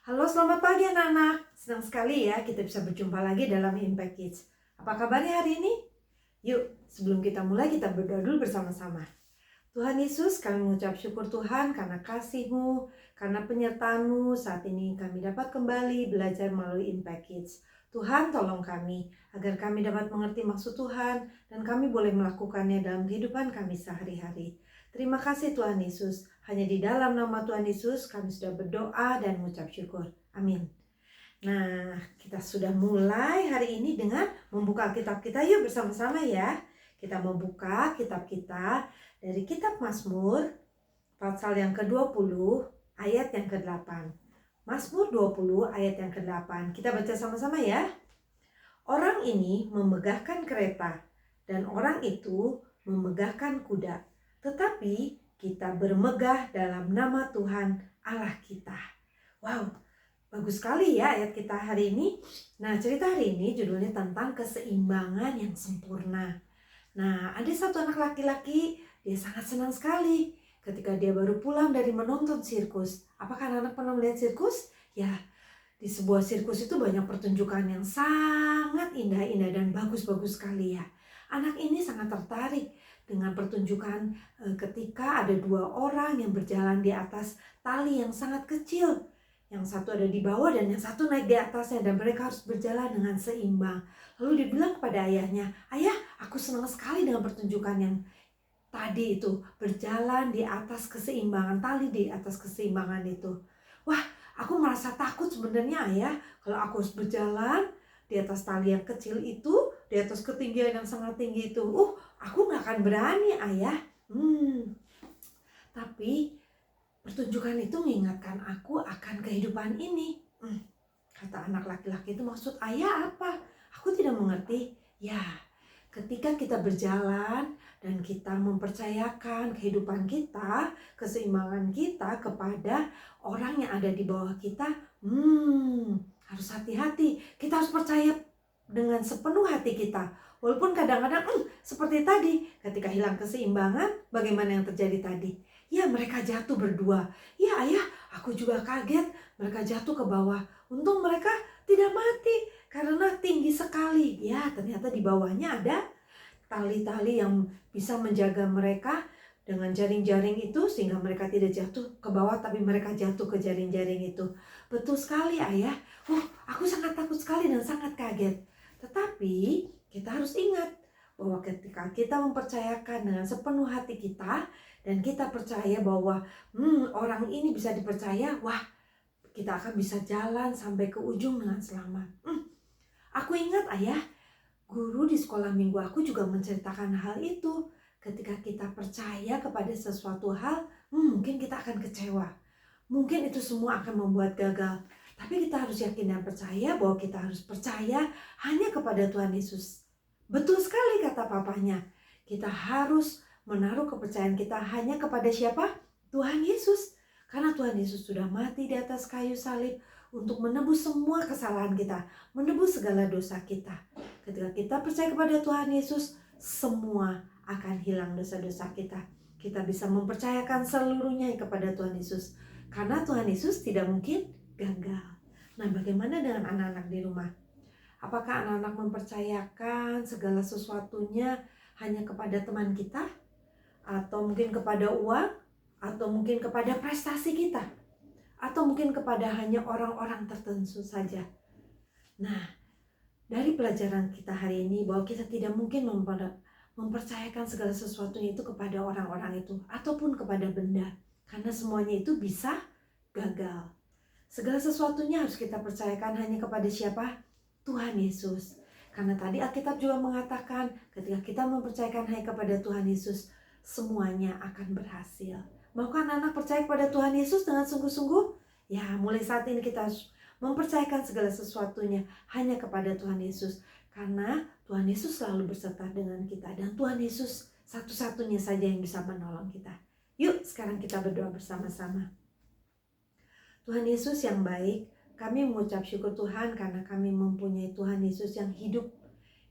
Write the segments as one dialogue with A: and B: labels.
A: Halo, selamat pagi anak-anak. Senang sekali ya kita bisa berjumpa lagi dalam Impact Kids. Apa kabarnya hari ini? Yuk, sebelum kita mulai kita berdoa dulu bersama-sama. Tuhan Yesus, kami mengucap syukur Tuhan karena kasih-Mu, karena penyertaan-Mu. Saat ini kami dapat kembali belajar melalui Impact Kids. Tuhan, tolong kami agar kami dapat mengerti maksud Tuhan dan kami boleh melakukannya dalam kehidupan kami sehari-hari. Terima kasih Tuhan Yesus. Hanya di dalam nama Tuhan Yesus kami sudah berdoa dan mengucap syukur. Amin. Nah, kita sudah mulai hari ini dengan membuka kitab kita. Yuk bersama-sama ya. Kita membuka kitab kita dari kitab Mazmur pasal yang ke-20 ayat yang ke-8. Mazmur 20 ayat yang ke-8. Kita baca sama-sama ya. Orang ini memegahkan kereta dan orang itu memegahkan kuda. Tetapi kita bermegah dalam nama Tuhan Allah kita. Wow, bagus sekali ya ayat kita hari ini. Nah, cerita hari ini judulnya tentang keseimbangan yang sempurna. Nah, ada satu anak laki-laki, dia sangat senang sekali ketika dia baru pulang dari menonton sirkus. Apakah anak pernah melihat sirkus? Ya, di sebuah sirkus itu banyak pertunjukan yang sangat indah-indah dan bagus-bagus sekali ya. Anak ini sangat tertarik dengan pertunjukan ketika ada dua orang yang berjalan di atas tali yang sangat kecil. Yang satu ada di bawah dan yang satu naik di atasnya, dan mereka harus berjalan dengan seimbang. Lalu dia bilang kepada ayahnya, "Ayah, aku senang sekali dengan pertunjukan yang tadi itu, berjalan di atas keseimbangan, tali di atas keseimbangan itu. Wah, aku merasa takut sebenarnya ayah, kalau aku harus berjalan di atas tali yang kecil itu, di atas ketinggian yang sangat tinggi itu. Aku nggak akan berani ayah." Tapi pertunjukan itu mengingatkan aku akan kehidupan ini. Kata anak laki-laki itu, "Maksud ayah apa? Aku tidak mengerti." Ya, ketika kita berjalan dan kita mempercayakan kehidupan kita, keseimbangan kita kepada orang yang ada di bawah kita, harus hati-hati. Kita harus percaya dengan sepenuh hati kita. Walaupun kadang-kadang seperti tadi, ketika hilang keseimbangan, bagaimana yang terjadi tadi? Ya, mereka jatuh berdua. Ya ayah, aku juga kaget. Mereka jatuh ke bawah. Untung mereka tidak mati karena tinggi sekali. Ya, ternyata di bawahnya ada tali-tali yang bisa menjaga mereka dengan jaring-jaring itu sehingga mereka tidak jatuh ke bawah, tapi mereka jatuh ke jaring-jaring itu. Betul sekali ayah. Aku sangat takut sekali dan sangat kaget. Tetapi kita harus ingat bahwa ketika kita mempercayakan dengan sepenuh hati kita dan kita percaya bahwa orang ini bisa dipercaya, kita akan bisa jalan sampai ke ujung dengan selamat. Aku ingat ayah, guru di sekolah minggu aku juga menceritakan hal itu. Ketika kita percaya kepada sesuatu hal, mungkin kita akan kecewa. Mungkin itu semua akan membuat gagal. Tapi kita harus yakin dan percaya bahwa kita harus percaya hanya kepada Tuhan Yesus. Betul sekali kata papanya. Kita harus menaruh kepercayaan kita hanya kepada siapa? Tuhan Yesus. Karena Tuhan Yesus sudah mati di atas kayu salib untuk menebus semua kesalahan kita, menebus segala dosa kita. Ketika kita percaya kepada Tuhan Yesus, semua akan hilang dosa-dosa kita. Kita bisa mempercayakan seluruhnya kepada Tuhan Yesus. Karena Tuhan Yesus tidak mungkin gagal. Nah, bagaimana dengan anak-anak di rumah? Apakah anak-anak mempercayakan segala sesuatunya hanya kepada teman kita? Atau mungkin kepada uang? Atau mungkin kepada prestasi kita? Atau mungkin kepada hanya orang-orang tertentu saja? Nah, dari pelajaran kita hari ini bahwa kita tidak mungkin mempercayakan segala sesuatunya itu kepada orang-orang itu ataupun kepada benda, karena semuanya itu bisa gagal. Segala sesuatunya harus kita percayakan hanya kepada siapa? Tuhan Yesus. Karena tadi Alkitab juga mengatakan ketika kita mempercayakan hanya kepada Tuhan Yesus, semuanya akan berhasil. Maukah anak percaya kepada Tuhan Yesus dengan sungguh-sungguh? Ya, mulai saat ini kita harus mempercayakan segala sesuatunya hanya kepada Tuhan Yesus. Karena Tuhan Yesus selalu berserta dengan kita. Dan Tuhan Yesus satu-satunya saja yang bisa menolong kita. Yuk, sekarang kita berdoa bersama-sama. Tuhan Yesus yang baik, kami mengucap syukur Tuhan karena kami mempunyai Tuhan Yesus yang hidup,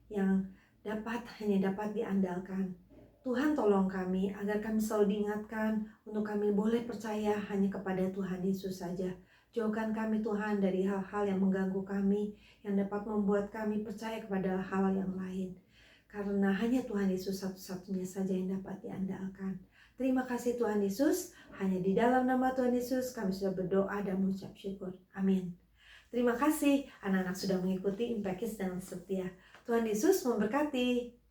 A: yang hanya dapat diandalkan. Tuhan tolong kami agar kami selalu diingatkan untuk kami boleh percaya hanya kepada Tuhan Yesus saja. Jauhkan kami Tuhan dari hal-hal yang mengganggu kami, yang dapat membuat kami percaya kepada hal yang lain. Karena hanya Tuhan Yesus satu-satunya saja yang dapat diandalkan. Terima kasih Tuhan Yesus, hanya di dalam nama Tuhan Yesus kami sudah berdoa dan mengucap syukur. Amin. Terima kasih anak-anak sudah mengikuti Impact Kids dengan setia. Tuhan Yesus memberkati.